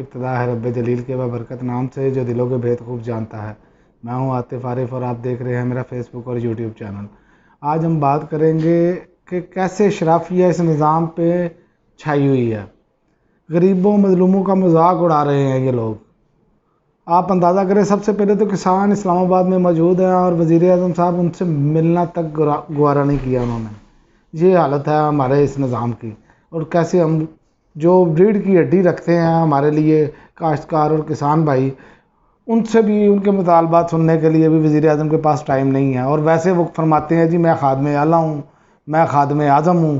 ابتدا ہے رب جلیل کے بابرکت نام سے جو دلوں کے بھید خوب جانتا ہے۔ میں ہوں عاطف عارف اور آپ دیکھ رہے ہیں میرا فیس بک اور یوٹیوب چینل۔ آج ہم بات کریں گے کہ کیسے اشرافیہ اس نظام پہ چھائی ہوئی ہے۔ غریبوں مظلوموں کا مذاق اڑا رہے ہیں یہ لوگ۔ آپ اندازہ کریں، سب سے پہلے تو کسان اسلام آباد میں موجود ہیں اور وزیر اعظم صاحب ان سے ملنا تک گوارا نہیں کیا انہوں نے۔ یہ حالت ہے ہمارے اس نظام کی۔ اور کیسے ہم جو ریڑھ کی ہڈی رکھتے ہیں ہمارے لیے کاشتکار اور کسان بھائی، ان سے بھی ان کے مطالبات سننے کے لیے بھی وزیر اعظم کے پاس ٹائم نہیں ہے۔ اور ویسے وہ فرماتے ہیں جی میں خادم اعلیٰ ہوں، میں خادم اعظم ہوں۔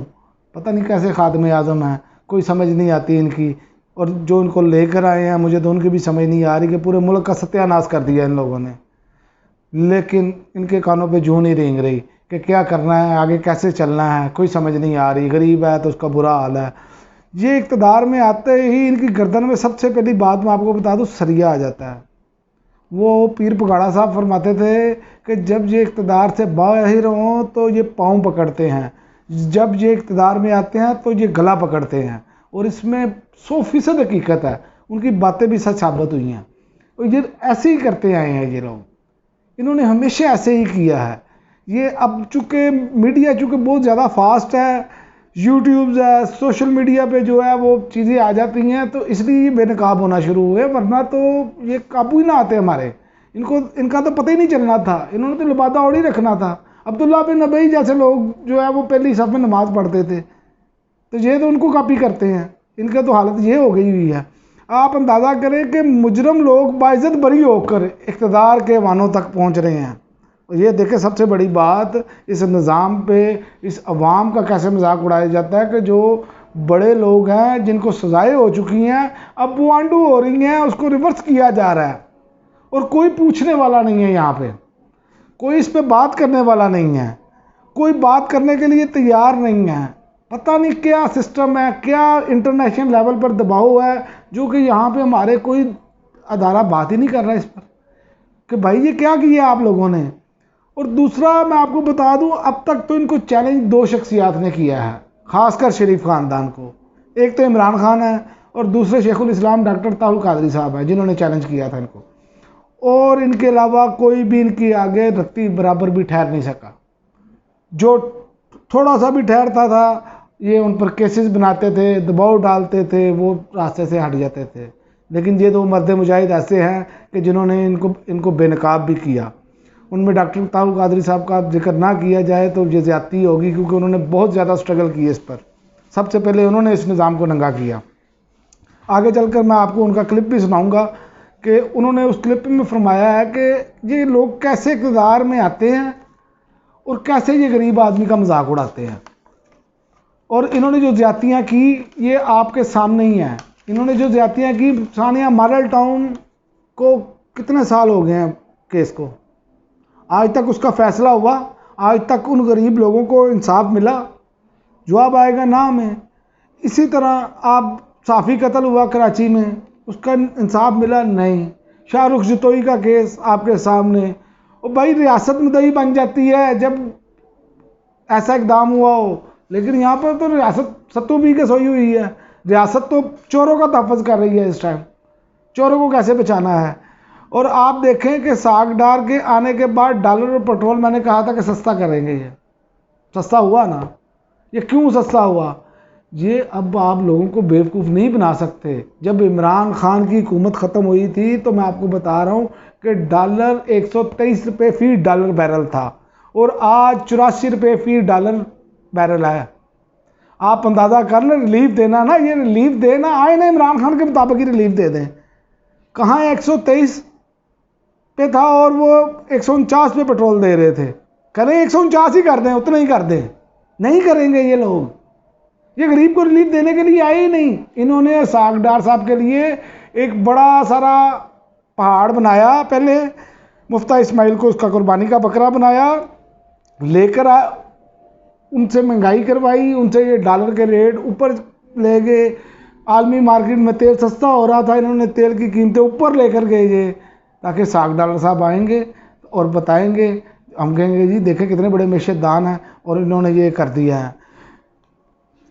پتہ نہیں کیسے خادم اعظم ہیں، کوئی سمجھ نہیں آتی ان کی۔ اور جو ان کو لے کر آئے ہیں مجھے تو ان کی بھی سمجھ نہیں آ رہی کہ پورے ملک کا ستیہ ناش کر دیا ان لوگوں نے، لیکن ان کے کانوں پہ جوں نہیں رینگ رہی کہ کیا کرنا ہے، آگے کیسے چلنا ہے، کوئی سمجھ نہیں آ رہی۔ غریب ہے تو اس کا برا حال ہے۔ یہ اقتدار میں آتے ہی ان کی گردن میں سب سے پہلی بات میں آپ کو بتا دوں سریا آ جاتا ہے۔ وہ پیر پگاڑا صاحب فرماتے تھے کہ جب یہ اقتدار سے باہر ہوں تو یہ پاؤں پکڑتے ہیں، جب یہ اقتدار میں آتے ہیں تو یہ گلا پکڑتے ہیں۔ اور اس میں 100% حقیقت ہے، ان کی باتیں بھی سچ ثابت ہوئی ہیں۔ اور یہ ایسے ہی کرتے آئے ہیں یہ لوگ، انہوں نے ہمیشہ ایسے ہی کیا ہے۔ یہ اب چونکہ میڈیا بہت زیادہ فاسٹ ہے، یوٹیوبز ہے، سوشل میڈیا پہ جو ہے وہ چیزیں آ جاتی ہیں، تو اس لیے یہ بے نقاب ہونا شروع ہوئے، ورنہ تو یہ قابو ہی نہ آتے ہمارے۔ ان کا تو پتہ ہی نہیں چلنا تھا، انہوں نے تو لبادہ اوڑھ رکھنا تھا۔ عبداللہ بن ابی جیسے لوگ جو ہے وہ پہلی صف میں نماز پڑھتے تھے، تو یہ تو ان کو کاپی کرتے ہیں۔ ان کا تو حالت یہ ہو گئی ہوئی ہے۔ آپ اندازہ کریں کہ مجرم لوگ باعزت بری ہو کر اقتدار کے وانوں تک پہنچ رہے ہیں۔ اور یہ دیکھیں سب سے بڑی بات اس نظام پہ اس عوام کا کیسے مذاق اڑایا جاتا ہے کہ جو بڑے لوگ ہیں جن کو سزائیں ہو چکی ہیں اب وہ انڈو ہو رہی ہیں، اس کو ریورس کیا جا رہا ہے، اور کوئی پوچھنے والا نہیں ہے۔ یہاں پہ کوئی اس پہ بات کرنے والا نہیں ہے، کوئی بات کرنے کے لیے تیار نہیں ہے۔ پتہ نہیں کیا سسٹم ہے، کیا انٹرنیشنل لیول پر دباؤ ہے جو کہ یہاں پہ ہمارے کوئی ادارہ بات ہی نہیں کر رہا اس پر کہ بھائی یہ کیا کیا آپ لوگوں نے۔ اور دوسرا میں آپ کو بتا دوں، اب تک تو ان کو چیلنج 2 شخصیات نے کیا ہے، خاص کر شریف خاندان کو۔ ایک تو عمران خان ہے اور دوسرے شیخ الاسلام ڈاکٹر طاہر القادری صاحب ہیں جنہوں نے چیلنج کیا تھا ان کو۔ اور ان کے علاوہ کوئی بھی ان کی آگے رتی برابر بھی ٹھہر نہیں سکا۔ جو تھوڑا سا بھی ٹھہرتا تھا یہ ان پر کیسز بناتے تھے، دباؤ ڈالتے تھے، وہ راستے سے ہٹ جاتے تھے۔ لیکن یہ تو مرد مجاہد ایسے ہیں کہ جنہوں نے ان کو بے نقاب بھی کیا۔ ان میں ڈاکٹر طاہر القادری صاحب کا ذکر نہ کیا جائے تو یہ زیادتی ہوگی، کیونکہ انہوں نے بہت زیادہ سٹرگل کی اس پر۔ سب سے پہلے انہوں نے اس نظام کو ننگا کیا۔ آگے چل کر میں آپ کو ان کا کلپ بھی سناؤں گا کہ انہوں نے اس کلپ میں فرمایا ہے کہ یہ لوگ کیسے اقتدار میں آتے ہیں اور کیسے یہ غریب آدمی کا مذاق اڑاتے ہیں۔ اور انہوں نے جو زیادتیاں کی یہ آپ کے سامنے ہی ہیں۔ انہوں نے جو زیادتیاں کی، ثانیہ ماڈل ٹاؤن کو کتنے سال ہو گئے ہیں کیس کو، آج تک اس کا فیصلہ ہوا، آج تک ان غریب لوگوں کو انصاف ملا؟ جواب آئے گا نہ ہمیں۔ اسی طرح آپ صافی قتل ہوا کراچی میں، اس کا انصاف ملا؟ نہیں۔ شاہ رخ جتوئی کا کیس آپ کے سامنے۔ اور بھائی ریاست مدعی بن جاتی ہے جب ایسا اقدام ہوا ہو، لیکن یہاں پر تو ریاست ستو پی کے سوئی ہوئی ہے۔ ریاست تو چوروں کا تحفظ کر رہی ہے اس ٹائم، چوروں کو کیسے بچانا ہے۔ اور آپ دیکھیں کہ ساگ ڈار کے آنے کے بعد ڈالر اور پٹرول میں نے کہا تھا کہ سستا کریں گے، یہ سستا ہوا نا۔ یہ کیوں سستا ہوا؟ یہ اب آپ لوگوں کو بیوقوف نہیں بنا سکتے۔ جب عمران خان کی حکومت ختم ہوئی تھی تو میں آپ کو بتا رہا ہوں کہ ڈالر 123 روپے فی ڈالر بیرل تھا، اور آج 84 روپے فی ڈالر بیرل ہے۔ آپ اندازہ کر لیں، ریلیف دینا نا، یہ ریلیف دینا آئے نا عمران خان کے مطابق ہی ریلیف دے دیں۔ کہاں 123 پہ تھا اور وہ 149 پہ پٹرول دے رہے تھے۔ کریں 149 ہی کر دیں، اتنا ہی کر دیں۔ نہیں کریں گے یہ لوگ، یہ غریب کو ریلیف دینے کے لیے آئے ہی نہیں۔ انہوں نے ساگ ڈار صاحب کے لیے ایک بڑا سارا پہاڑ بنایا، پہلے مفتہ اسماعیل کو اس کا قربانی کا بکرا بنایا، لے کر ان سے مہنگائی کروائی، ان سے یہ ڈالر کے ریٹ اوپر لے گئے۔ عالمی مارکیٹ میں تیل سستا ہو رہا تھا، انہوں نے تیل کی قیمتیں اوپر لے کر گئے یہ، تاکہ ساگ ڈالر صاحب آئیں گے اور بتائیں گے، ہم کہیں گے جی دیکھیں کتنے بڑے معیشت دان ہیں اور انہوں نے یہ کر دیا ہے۔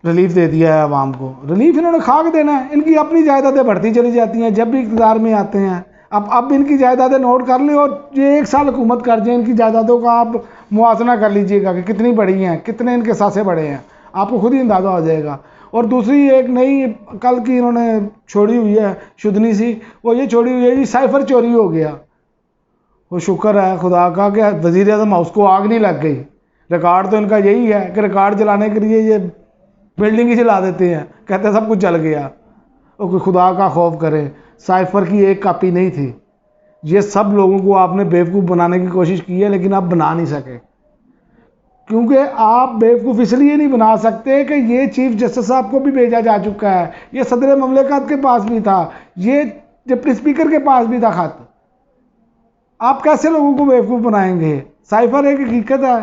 ریلیف دے دیا ہے عوام کو. ریلیف انہوں نے کھا کے دینا ہے. ان کی اپنی جائیدادیں بڑھتی چلی جاتی ہیں جب بھی اقتدار میں آتے ہیں. اب ان کی جائیدادیں نوٹ کر لیں اور یہ 1 سال حکومت کر جائیں, ان کی جائیدادوں کا آپ موازنہ کر لیجئے گا کہ کتنی بڑی ہیں, کتنے ان کے ساسے بڑے ہیں, آپ کو خود ہی اندازہ ہو جائے گا. اور دوسری ایک نئی کل کی انہوں نے چھوڑی ہوئی ہے شدنی سی, وہ یہ چھوڑی ہوئی ہے جی سائفر چوری ہو گیا. وہ شکر ہے خدا کا کہ وزیر اعظم ہاؤس کو آگ نہیں لگ گئی. ریکارڈ تو ان کا یہی ہے کہ ریکارڈ جلانے کے لیے یہ بلڈنگ ہی جلا دیتے ہیں, کہتے ہیں سب کچھ جل گیا. اور کوئی خدا کا خوف کرے, سائفر کی ایک کاپی نہیں تھی. یہ سب لوگوں کو آپ نے بیوقوف بنانے کی کوشش کی ہے لیکن آپ بنا نہیں سکے, کیونکہ آپ بیوقوف اس لیے نہیں بنا سکتے کہ یہ چیف جسٹس صاحب کو بھی بھیجا جا چکا ہے, یہ صدر مملکت کے پاس بھی تھا, یہ ڈپٹی اسپیکر کے پاس بھی تھا خط. آپ کیسے لوگوں کو بیوقوف بنائیں گے؟ سائفر ایک حقیقت ہے.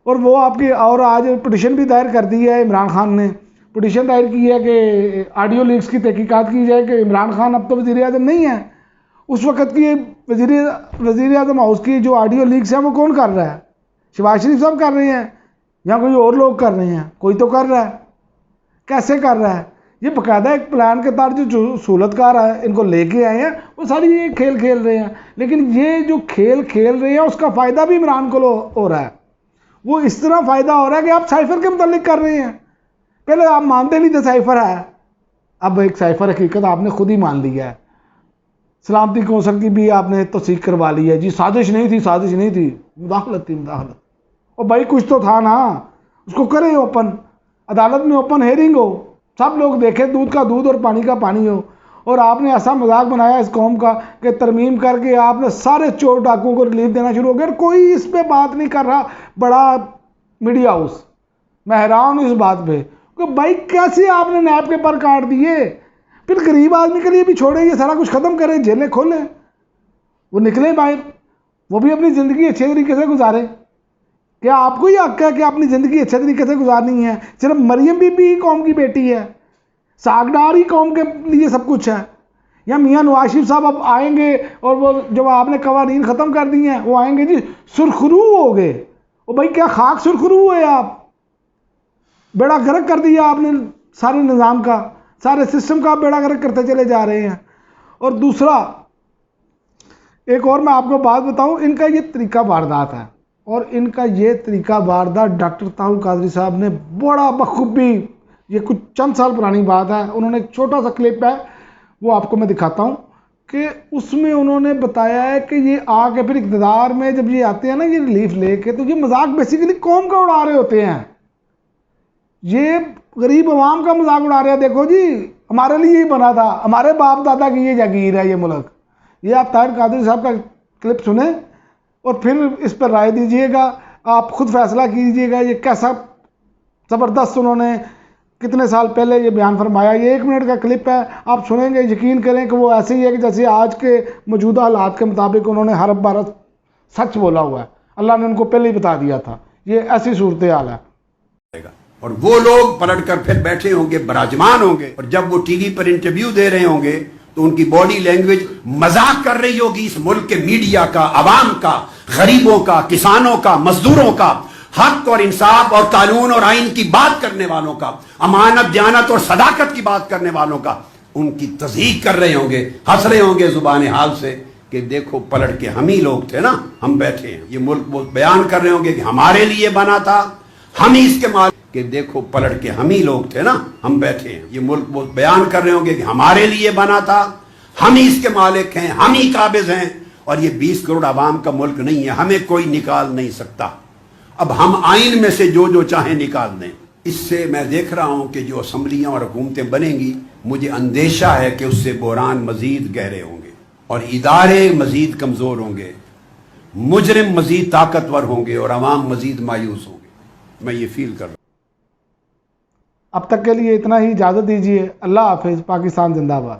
اور وہ آپ کی, اور آج پٹیشن بھی دائر کر دی ہے عمران خان نے, پٹیشن دائر کی ہے کہ آڈیو لیکس کی تحقیقات کی جائے کہ عمران خان اب تو وزیر اعظم نہیں ہے. اس وقت کی وزیر اعظم ہاؤس کی جو آڈیو لیکس ہیں وہ کون کر رہا ہے؟ شہباز شریف صاحب کر رہے ہیں یا کوئی اور لوگ کر رہے ہیں؟ کوئی تو کر رہا ہے. کیسے کر رہا ہے؟ یہ باقاعدہ ایک پلان کے تحت جو سہولت کار ہے ان کو لے کے آئے ہیں, وہ ساری یہ کھیل کھیل رہے ہیں. لیکن یہ جو کھیل کھیل رہے ہیں اس کا فائدہ بھی عمران کو ہو رہا ہے. وہ اس طرح فائدہ ہو رہا ہے کہ آپ سائفر کے متعلق کر رہے ہیں. پہلے آپ مانتے نہیں تھے سائفر ہے, اب ایک سائفر حقیقت آپ نے خود ہی مان لیا ہے. سلامتی کونسل کی بھی آپ نے توثیق کروا لی ہے, جی سازش نہیں تھی, سازش نہیں تھی, مداخلت تھی, مداخلت. اور بھائی کچھ تو تھا نا, اس کو کریں اوپن, عدالت میں اوپن ہیئرنگ ہو, سب لوگ دیکھیں, دودھ کا دودھ اور پانی کا پانی ہو. اور آپ نے ایسا مذاق بنایا اس قوم کا کہ ترمیم کر کے آپ نے سارے چور ڈاکوؤں کو ریلیف دینا شروع ہو گیا. کوئی اس پہ بات نہیں کر رہا بڑا میڈیا ہاؤس. میں حیران ہوں اس بات پہ کہ بھائی کیسے آپ نے نیب کے پر کاٹ دیے. پھر غریب آدمی کے لیے بھی چھوڑیں, یہ سارا کچھ ختم کریں, جیلیں کھولیں, وہ نکلیں باہر, وہ بھی اپنی زندگی اچھے طریقے سے گزاریں. کیا آپ کو یہ حق ہے کہ اپنی زندگی اچھے طریقے سے گزارنی ہے؟ صرف مریم بی بی قوم کی بیٹی ہے, ساگڈار ہی قوم کے لیے سب کچھ ہے؟ یا میاں نواز شریف صاحب اب آئیں گے اور وہ جب آپ نے قوانین ختم کر دی ہیں وہ آئیں گے جی سرخرو ہو گئے. وہ بھائی کیا خاک سرخرو ہوئے آپ؟ بیڑا غرق کر دیا آپ نے سارے نظام کا, سارے سسٹم کا بیڑا غرق کرتے چلے جا رہے ہیں. اور دوسرا ایک اور میں آپ کو بات بتاؤں, ان کا یہ طریقہ واردات ہے, اور ان کا یہ طریقہ واردات ڈاکٹر طاہر القادری صاحب نے بڑا بخوبی, یہ کچھ چند سال پرانی بات ہے, انہوں نے ایک چھوٹا سا کلپ ہے وہ آپ کو میں دکھاتا ہوں کہ اس میں انہوں نے بتایا ہے کہ یہ آ کے پھر اقتدار میں جب یہ آتے ہیں نا یہ ریلیف لے کے, تو یہ مذاق بیسیکلی قوم کا اڑا رہے ہوتے ہیں. یہ غریب عوام کا مذاق اڑا رہے ہیں. دیکھو جی ہمارے لیے ہی بنا تھا, ہمارے باپ دادا کی یہ جاگیر ہے یہ ملک. یہ آپ طاہر قادری صاحب کا کلپ سنیں اور پھر اس پر رائے دیجئے گا, آپ خود فیصلہ کیجئے گا یہ کیسا زبردست انہوں نے کتنے سال پہلے یہ بیان فرمایا. یہ 1 منٹ کا کلپ ہے, آپ سنیں گے یقین کریں کہ وہ ایسے ہی ہے کہ جیسے آج کے موجودہ حالات کے مطابق انہوں نے ہر بار سچ بولا ہوا ہے. اللہ نے ان کو پہلے ہی بتا دیا تھا. یہ ایسی صورتحال ہے. اور وہ لوگ پلٹ کر پھر بیٹھے ہوں گے, براجمان ہوں گے, اور جب وہ ٹی وی پر انٹرویو دے رہے ہوں گے تو ان کی باڈی لینگویج مذاق کر رہی ہوگی اس ملک کے میڈیا کا, عوام کا, غریبوں کا, کسانوں کا, مزدوروں کا, حق اور انصاف اور قانون اور آئین کی بات کرنے والوں کا, امانت دیانت اور صداقت کی بات کرنے والوں کا. ان کی تصدیق کر رہے ہوں گے, ہنس رہے ہوں گے زبان حال سے کہ دیکھو پلٹ کے ہم ہی لوگ تھے نا, ہم بیٹھے ہیں. یہ ملک وہ بیان کر رہے ہوں گے کہ ہمارے لیے بنا تھا, ہم ہی اس کے مالک, کہ دیکھو پلٹ کے ہم ہی لوگ تھے نا, ہم بیٹھے ہیں. یہ ملک وہ بیان کر رہے ہوں گے کہ ہمارے لیے بنا تھا, ہم ہی اس کے مالک ہیں, ہم ہی قابض ہیں, اور یہ 20 کروڑ عوام کا ملک نہیں ہے, ہمیں کوئی نکال نہیں سکتا. اب ہم آئین میں سے جو چاہیں نکال دیں. اس سے میں دیکھ رہا ہوں کہ جو اسمبلیاں اور حکومتیں بنیں گی, مجھے اندیشہ ہے کہ اس سے بحران مزید گہرے ہوں گے اور ادارے مزید کمزور ہوں گے, مجرم مزید طاقتور ہوں گے اور عوام مزید مایوس ہوں گے. میں یہ فیل کر رہا ہوں. اب تک کے لیے اتنا ہی, اجازت دیجیے. اللہ حافظ. پاکستان زندہ باد.